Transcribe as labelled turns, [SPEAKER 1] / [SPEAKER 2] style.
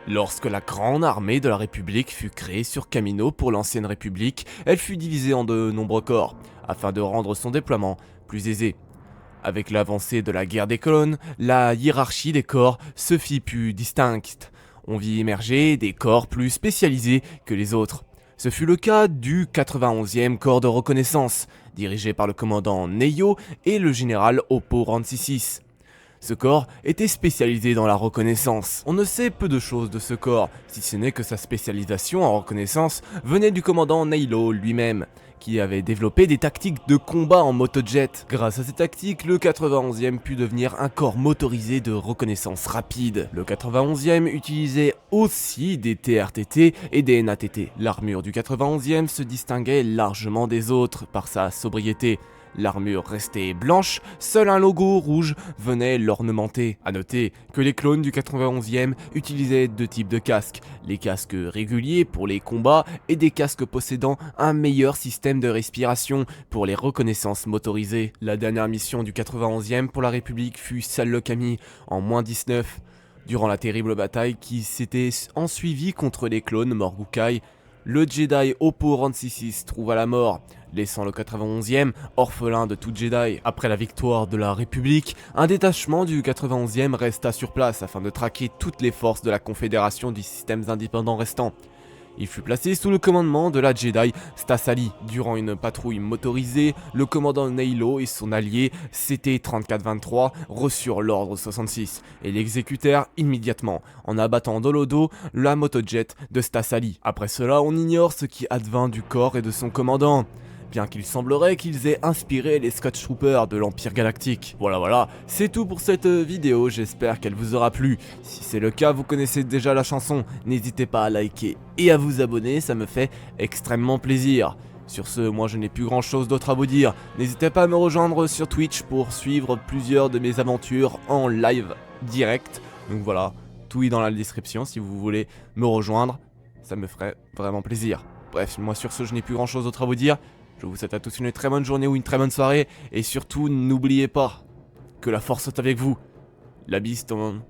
[SPEAKER 1] Lorsque la grande armée de la République fut créée sur Camino pour l'ancienne République, elle fut divisée en de nombreux corps, afin de rendre son déploiement plus aisé. Avec l'avancée de la guerre des colonnes, la hiérarchie des corps se fit plus distincte. On vit émerger des corps plus spécialisés que les autres. Ce fut le cas du 91e corps de reconnaissance, dirigé par le commandant Neyo et le général Oppo Rancisis. Ce corps était spécialisé dans la reconnaissance. On ne sait peu de choses de ce corps, si ce n'est que sa spécialisation en reconnaissance venait du commandant Neilo lui-même, qui avait développé des tactiques de combat en motojet. Grâce à ces tactiques, le 91e put devenir un corps motorisé de reconnaissance rapide. Le 91e utilisait aussi des TRTT et des NATT. L'armure du 91e se distinguait largement des autres par sa sobriété. L'armure restait blanche, seul un logo rouge venait l'ornementer. A noter que les clones du 91e utilisaient deux types de casques, les casques réguliers pour les combats et des casques possédant un meilleur système de respiration pour les reconnaissances motorisées. La dernière mission du 91e pour la République fut Salokami en -19. Durant la terrible bataille qui s'était ensuivie contre les clones Morgukai, le Jedi Oppo Rancisis trouva la mort, laissant le 91e orphelin de tout Jedi. Après la victoire de la République, un détachement du 91e resta sur place afin de traquer toutes les forces de la Confédération des systèmes indépendants restants. Il fut placé sous le commandement de la Jedi Stasali. Durant une patrouille motorisée, le commandant Neilo et son allié CT-3423 reçurent l'ordre 66 et l'exécutèrent immédiatement en abattant dans le dos la motojet de Stasali. Après cela, on ignore ce qui advint du corps et de son commandant, bien qu'il semblerait qu'ils aient inspiré les Scotch Troopers de l'Empire Galactique. Voilà, c'est tout pour cette vidéo, j'espère qu'elle vous aura plu. Si c'est le cas, vous connaissez déjà la chanson, n'hésitez pas à liker et à vous abonner, ça me fait extrêmement plaisir. Sur ce, moi je n'ai plus grand chose d'autre à vous dire, n'hésitez pas à me rejoindre sur Twitch pour suivre plusieurs de mes aventures en live direct. Donc voilà, tout est dans la description si vous voulez me rejoindre, ça me ferait vraiment plaisir. Bref, moi sur ce, je n'ai plus grand chose d'autre à vous dire. Je vous souhaite à tous une très bonne journée ou une très bonne soirée. Et surtout, n'oubliez pas que la force est avec vous. La bise, tout le monde.